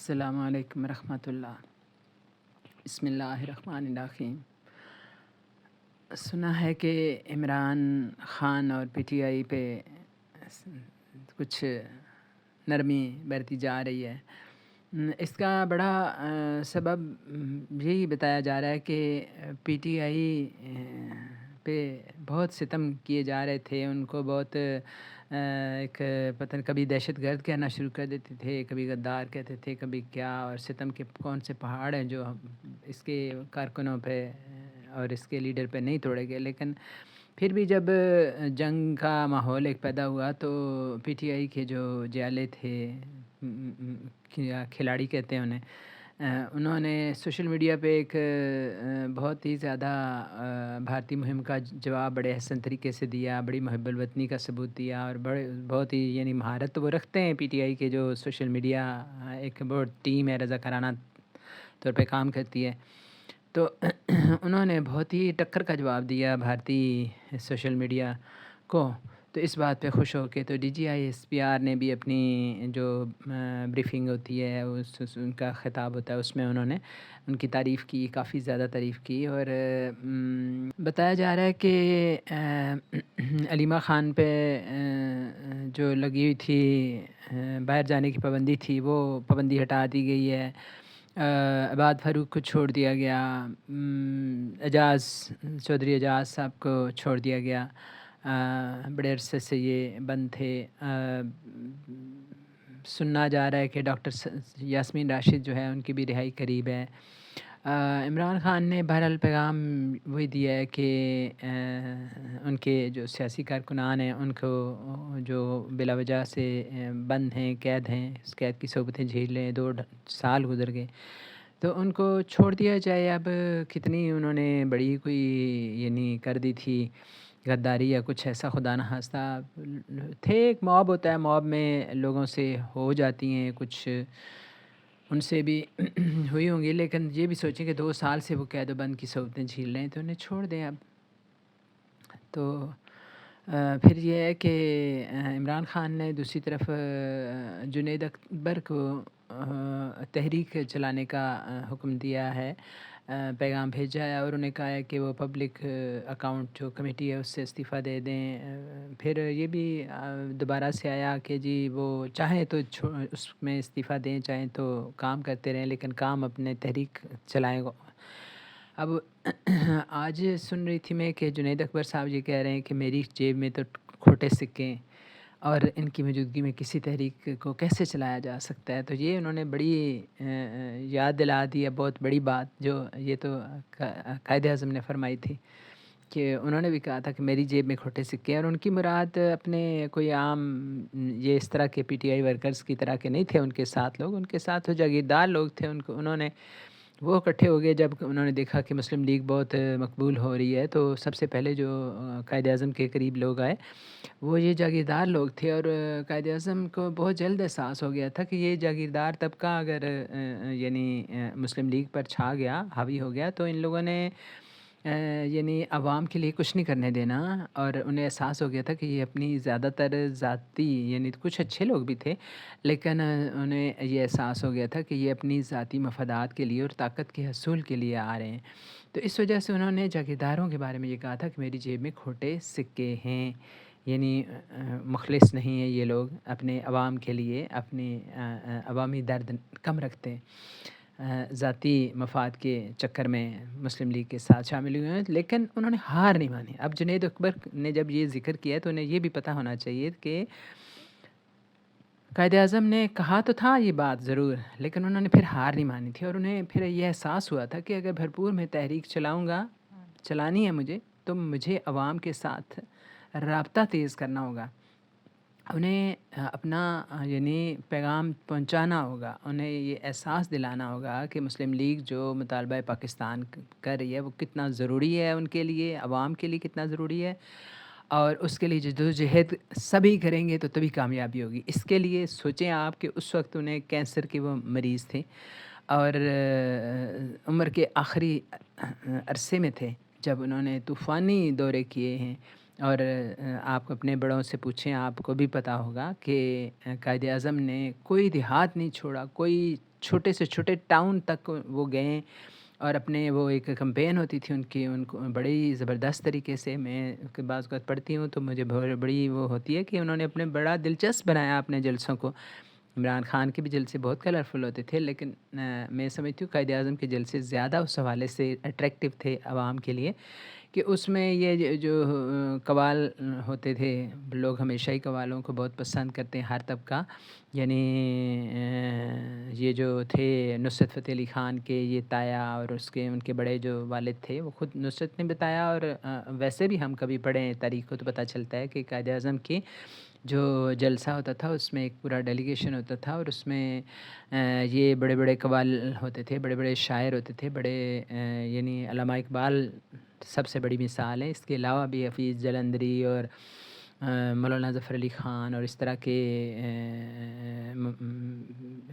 السلام علیکم ورحمۃ اللہ۔ بسم اللہ الرحمن الرحیم۔ سنا ہے کہ عمران خان اور پی ٹی آئی پہ کچھ نرمی برتی جا رہی ہے۔ اس کا بڑا سبب یہی بتایا جا رہا ہے کہ پی ٹی آئی پہ بہت ستم کیے جا رہے تھے، ان کو بہت ایک پتہ کبھی دہشت گرد کہنا شروع کر دیتے تھے، کبھی غدار کہتے تھے، کبھی کیا، اور ستم کے کون سے پہاڑ ہیں جو اس کے کارکنوں پہ اور اس کے لیڈر پہ نہیں توڑے گئے۔ لیکن پھر بھی جب جنگ کا ماحول ایک پیدا ہوا تو پی ٹی آئی کے جو جیالے تھے، کھلاڑی کہتے ہیں انہیں، انہوں نے سوشل میڈیا پہ ایک بہت ہی زیادہ بھارتی مہم کا جواب بڑے حسن طریقے سے دیا، بڑی محب الوطنی کا ثبوت دیا، اور بہت ہی مہارت تو وہ رکھتے ہیں پی ٹی آئی کے جو سوشل میڈیا ایک بہت ٹیم ہے، رضاکارانہ طور پہ کام کرتی ہے، تو انہوں نے بہت ہی ٹکر کا جواب دیا بھارتی سوشل میڈیا کو۔ تو اس بات پہ خوش ہو کے تو D G I S P R نے بھی اپنی جو بریفنگ ہوتی ہے، ان کا خطاب ہوتا ہے، اس میں انہوں نے ان کی تعریف کی، کافی زیادہ تعریف کی، اور بتایا جا رہا ہے کہ علیمہ خان پہ جو لگی ہوئی تھی باہر جانے کی پابندی تھی، وہ پابندی ہٹا دی گئی ہے۔ عباد فاروق کو چھوڑ دیا گیا، اعجاز چودھری اعجاز صاحب کو چھوڑ دیا گیا، بڑے عرصے سے یہ بند تھے۔ سننا جا رہا ہے کہ ڈاکٹر یاسمین راشد جو ہے ان کی بھی رہائی قریب ہے۔ عمران خان نے بہرحال پیغام وہی دیا ہے کہ ان کے جو سیاسی کارکنان ہیں ان کو جو بلا وجہ سے بند ہیں، قید ہیں، اس قید کی صحبتیں جھیل لیں، 2 سال گزر گئے تو ان کو چھوڑ دیا جائے۔ اب کتنی انہوں نے بڑی کوئی کر دی تھی غداری یا کچھ ایسا، خدا نخواستہ تھے، ایک موب ہوتا ہے، موب میں لوگوں سے ہو جاتی ہیں کچھ، ان سے بھی ہوئی ہوں گی، لیکن یہ بھی سوچیں کہ 2 سال سے وہ قید و بند کی صحبتیں جھیل رہے ہیں تو انہیں چھوڑ دیں اب۔ تو پھر یہ ہے کہ عمران خان نے دوسری طرف جنید اکبر کو تحریک چلانے کا حکم دیا ہے، پیغام بھیجا ہے، اور انہیں کہا ہے کہ وہ پبلک اکاؤنٹ جو کمیٹی ہے اس سے استعفیٰ دے دیں۔ پھر یہ بھی دوبارہ سے آیا کہ جی وہ چاہیں تو اس میں استعفیٰ دیں، چاہیں تو کام کرتے رہیں، لیکن کام اپنے تحریک چلائیں گا۔ اب آج سن رہی تھی میں کہ جنید اکبر صاحب یہ کہہ رہے ہیں کہ میری جیب میں تو کھوٹے سکے اور ان کی موجودگی میں کسی تحریک کو کیسے چلایا جا سکتا ہے۔ تو یہ انہوں نے بڑی یاد دلا دی ہے، بہت بڑی بات، جو یہ تو قائد اعظم نے فرمائی تھی کہ انہوں نے بھی کہا تھا کہ میری جیب میں کھوٹے سکے، اور ان کی مراد اپنے کوئی عام یہ اس طرح کے پی ٹی آئی ورکرز کی طرح کے نہیں تھے ان کے ساتھ لوگ، ان کے ساتھ وہ جاگیردار لوگ تھے، انہوں نے وہ اکٹھے ہو گئے جب انہوں نے دیکھا کہ مسلم لیگ بہت مقبول ہو رہی ہے، تو سب سے پہلے جو قائد اعظم کے قریب لوگ آئے وہ یہ جاگیردار لوگ تھے، اور قائد اعظم کو بہت جلد احساس ہو گیا تھا کہ یہ جاگیردار طبقہ اگر مسلم لیگ پر چھا گیا، حاوی ہو گیا، تو ان لوگوں نے عوام کے لیے کچھ نہیں کرنے دینا، اور انہیں احساس ہو گیا تھا کہ یہ اپنی زیادہ تر ذاتی کچھ اچھے لوگ بھی تھے، لیکن انہیں یہ احساس ہو گیا تھا کہ یہ اپنی ذاتی مفادات کے لیے اور طاقت کے حصول کے لیے آ رہے ہیں، تو اس وجہ سے انہوں نے جاگیرداروں کے بارے میں یہ کہا تھا کہ میری جیب میں کھوٹے سکے ہیں، مخلص نہیں ہیں یہ لوگ، اپنے عوام کے لیے اپنے عوامی درد کم رکھتے ہیں، ذاتی مفاد کے چکر میں مسلم لیگ کے ساتھ شامل ہوئے ہیں، لیکن انہوں نے ہار نہیں مانی۔ اب جنید اکبر نے جب یہ ذکر کیا تو انہیں یہ بھی پتہ ہونا چاہیے کہ قائد اعظم نے کہا تو تھا یہ بات ضرور، لیکن انہوں نے پھر ہار نہیں مانی تھی، اور انہیں پھر یہ احساس ہوا تھا کہ اگر بھرپور میں تحریک چلانی ہے مجھے، تو مجھے عوام کے ساتھ رابطہ تیز کرنا ہوگا، انہیں اپنا پیغام پہنچانا ہوگا، انہیں یہ احساس دلانا ہوگا کہ مسلم لیگ جو مطالبہ پاکستان کر رہی ہے وہ کتنا ضروری ہے، ان کے لیے، عوام کے لیے کتنا ضروری ہے، اور اس کے لیے جدوجہد سبھی کریں گے تو تبھی کامیابی ہوگی۔ اس کے لیے سوچیں آپ کہ اس وقت انہیں کینسر کے وہ مریض تھے اور عمر کے آخری عرصے میں تھے جب انہوں نے طوفانی دورے کیے ہیں، اور آپ اپنے بڑوں سے پوچھیں، آپ کو بھی پتہ ہوگا کہ قائد اعظم نے کوئی دیہات نہیں چھوڑا، کوئی چھوٹے سے چھوٹے ٹاؤن تک وہ گئے اور اپنے وہ ایک کمپین ہوتی تھی ان کی، ان کو بڑی زبردست طریقے سے، میں کے بعض اوقات پڑھتی ہوں تو مجھے بڑی وہ ہوتی ہے کہ انہوں نے اپنے بڑا دلچسپ بنایا اپنے جلسوں کو۔ عمران خان کے بھی جلسے بہت کلرفل ہوتے تھے، لیکن میں سمجھتی ہوں قائد اعظم کے جلسے زیادہ اس حوالے سے اٹریکٹیو تھے عوام کے لیے کہ اس میں یہ جو قوال ہوتے تھے، لوگ ہمیشہ ہی قوالوں کو بہت پسند کرتے ہیں، ہر طبقہ، یعنی یہ جو تھے نصرت فتح علی خان کے یہ تایا اور اس کے ان کے بڑے جو والد تھے، وہ خود نصرت نے بتایا، اور ویسے بھی ہم کبھی پڑھیں تاریخ کو تو پتہ چلتا ہے کہ قائد اعظم کی جو جلسہ ہوتا تھا اس میں ایک پورا ڈیلیگیشن ہوتا تھا، اور اس میں یہ بڑے بڑے قوال ہوتے تھے، بڑے بڑے شاعر ہوتے تھے، بڑے یعنی علامہ اقبال سب سے بڑی مثال ہے، اس کے علاوہ بھی حفیظ جلندری اور مولانا ظفر علی خان اور اس طرح کے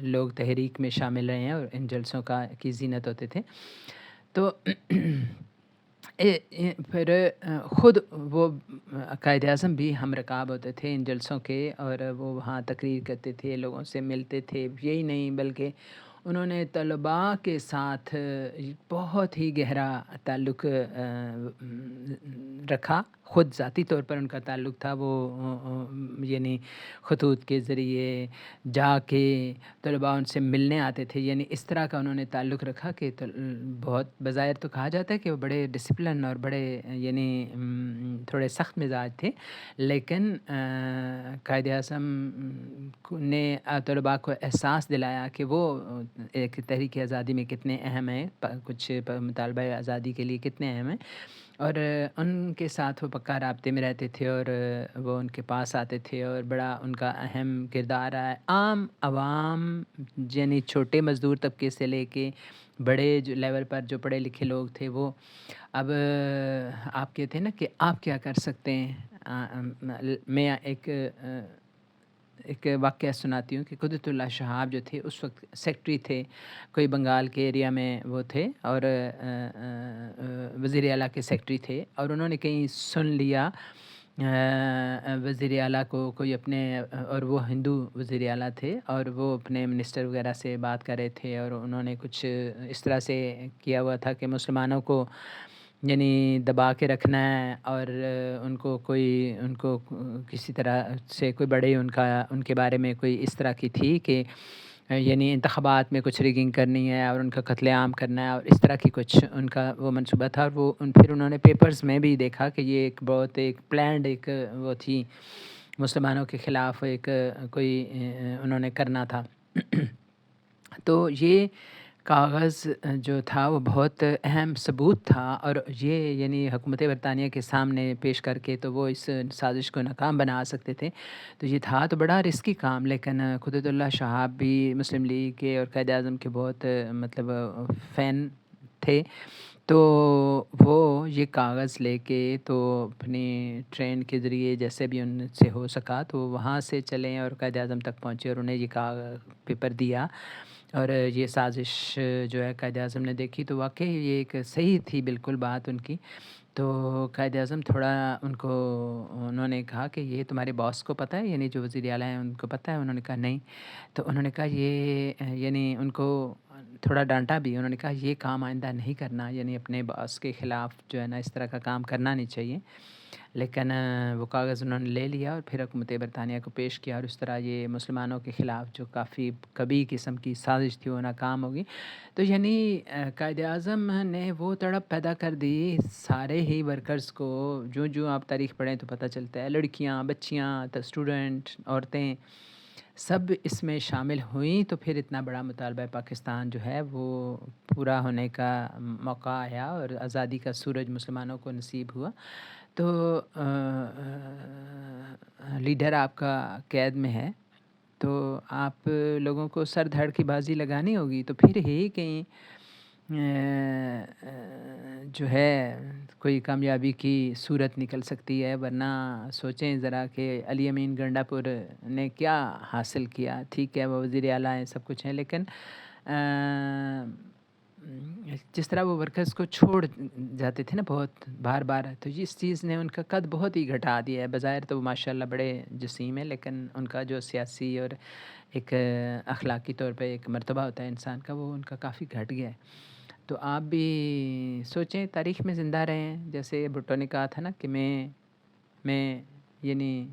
لوگ تحریک میں شامل رہے ہیں اور ان جلسوں کی زینت ہوتے تھے۔ تو پھر خود وہ قائد اعظم بھی ہم رکاب ہوتے تھے ان جلسوں کے، اور وہ وہاں تقریر کرتے تھے، لوگوں سے ملتے تھے، یہی نہیں بلکہ انہوں نے طلباء کے ساتھ بہت ہی گہرا تعلق رکھا، خود ذاتی طور پر ان کا تعلق تھا، وہ یعنی خطوط کے ذریعے جا کے طلباء ان سے ملنے آتے تھے، یعنی اس طرح کا انہوں نے تعلق رکھا کہ بہت بظاہر تو کہا جاتا ہے کہ وہ بڑے ڈسپلن اور بڑے یعنی تھوڑے سخت مزاج تھے، لیکن قائد اعظم نے طلباء کو احساس دلایا کہ وہ ایک تحریک آزادی میں کتنے اہم ہیں، کچھ مطالبہ آزادی کے لیے کتنے اہم ہیں، اور ان کے ساتھ وہ پکا رابطے میں رہتے تھے، اور وہ ان کے پاس آتے تھے، اور بڑا ان کا اہم کردار رہا ہے۔ عام عوام یعنی چھوٹے مزدور طبقے سے لے کے بڑے جو لیول پر جو پڑھے لکھے لوگ تھے، وہ اب آپ کہتے ہیں نا کہ آپ کیا کر سکتے ہیں۔ میں ایک واقعہ سناتی ہوں کہ قدرت اللہ شہاب جو تھے اس وقت سیکٹری تھے، کوئی بنگال کے ایریا میں وہ تھے، اور وزیر اعلیٰ کے سیکٹری تھے، اور انہوں نے کہیں سن لیا وزیر اعلیٰ کو کوئی اپنے، اور وہ ہندو وزیر اعلیٰ تھے، اور وہ اپنے منسٹر وغیرہ سے بات کر رہے تھے، اور انہوں نے کچھ اس طرح سے کیا ہوا تھا کہ مسلمانوں کو یعنی دبا کے رکھنا ہے، اور ان کو کسی طرح سے کوئی بڑے ان کے بارے میں کوئی اس طرح کی تھی کہ یعنی انتخابات میں کچھ ریگنگ کرنی ہے اور ان کا قتل عام کرنا ہے، اور اس طرح کی کچھ ان کا وہ منصوبہ تھا، اور پھر انہوں نے پیپرز میں بھی دیکھا کہ یہ ایک بہت ایک پلانڈ ایک وہ تھی، مسلمانوں کے خلاف ایک کوئی انہوں نے کرنا تھا۔ تو یہ کاغذ جو تھا وہ بہت اہم ثبوت تھا، اور یہ یعنی حکومت برطانیہ کے سامنے پیش کر کے تو وہ اس سازش کو ناکام بنا سکتے تھے۔ تو یہ تھا تو بڑا رسکی کام، لیکن قدرت اللہ شہاب بھی مسلم لیگ کے اور قائد اعظم کے بہت مطلب فین تھے، تو وہ یہ کاغذ لے کے تو اپنی ٹرین کے ذریعے جیسے بھی ان سے ہو سکا تو وہاں سے چلیں اور قائد اعظم تک پہنچے، اور انہیں یہ پیپر دیا، اور یہ سازش جو ہے قائد اعظم نے دیکھی تو واقعی یہ ایک صحیح تھی بالکل بات ان کی۔ تو قائد اعظم تھوڑا انہوں نے کہا کہ یہ تمہارے باس کو پتہ ہے، یعنی جو وزیر اعلیٰ ہیں ان کو پتہ ہے؟ انہوں نے کہا نہیں۔ تو انہوں نے کہا یہ یعنی ان کو تھوڑا ڈانٹا بھی، انہوں نے کہا یہ کام آئندہ نہیں کرنا، یعنی اپنے باس کے خلاف جو ہے نا اس طرح کا کام کرنا نہیں چاہیے، لیکن وہ کاغذ انہوں نے لے لیا اور پھر حکومت برطانیہ کو پیش کیا، اور اس طرح یہ مسلمانوں کے خلاف جو کافی کبھی قسم کی سازش تھی وہ ناکام ہوگی۔ تو یعنی قائد اعظم نے وہ تڑپ پیدا کر دی سارے ہی ورکرز کو، جو آپ تاریخ پڑھیں تو پتہ چلتا ہے، لڑکیاں، بچیاں، اسٹوڈنٹ، عورتیں سب اس میں شامل ہوئیں، تو پھر اتنا بڑا مطالبہ پاکستان جو ہے وہ پورا ہونے کا موقع آیا اور آزادی کا سورج مسلمانوں کو نصیب ہوا۔ تو لیڈر آپ کا قید میں ہے، تو آپ لوگوں کو سر دھڑ کی بازی لگانی ہوگی، تو پھر ہی کہیں جو ہے کوئی کامیابی کی صورت نکل سکتی ہے، ورنہ سوچیں ذرا کہ علی امین گنڈا پور نے کیا حاصل کیا۔ ٹھیک ہے وہ وزیر اعلیٰ ہیں، سب کچھ ہیں، لیکن جس طرح وہ ورکرز کو چھوڑ جاتے تھے نا بہت بار بار، تو اس چیز نے ان کا قد بہت ہی گھٹا دیا ہے۔ بظاہر تو وہ ماشاء اللہ بڑے جسیم ہیں، لیکن ان کا جو سیاسی اور ایک اخلاقی طور پہ ایک مرتبہ ہوتا ہے انسان کا، وہ ان کا کافی گھٹ گیا ہے۔ تو آپ بھی سوچیں، تاریخ میں زندہ رہیں، جیسے بھٹو نے کہا تھا نا کہ میں یعنی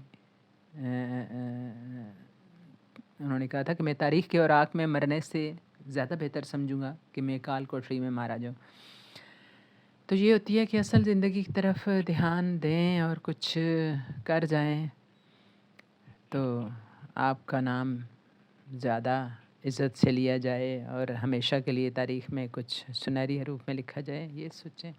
انہوں نے کہا تھا کہ میں تاریخ کے اوراق میں مرنے سے زیادہ بہتر سمجھوں گا کہ میں کال کوٹری میں مارا جاؤں۔ تو یہ ہوتی ہے کہ اصل زندگی کی طرف دھیان دیں اور کچھ کر جائیں تو آپ کا نام زیادہ عزت سے لیا جائے اور ہمیشہ کے لیے تاریخ میں کچھ سنہری حروف میں لکھا جائے، یہ سوچیں۔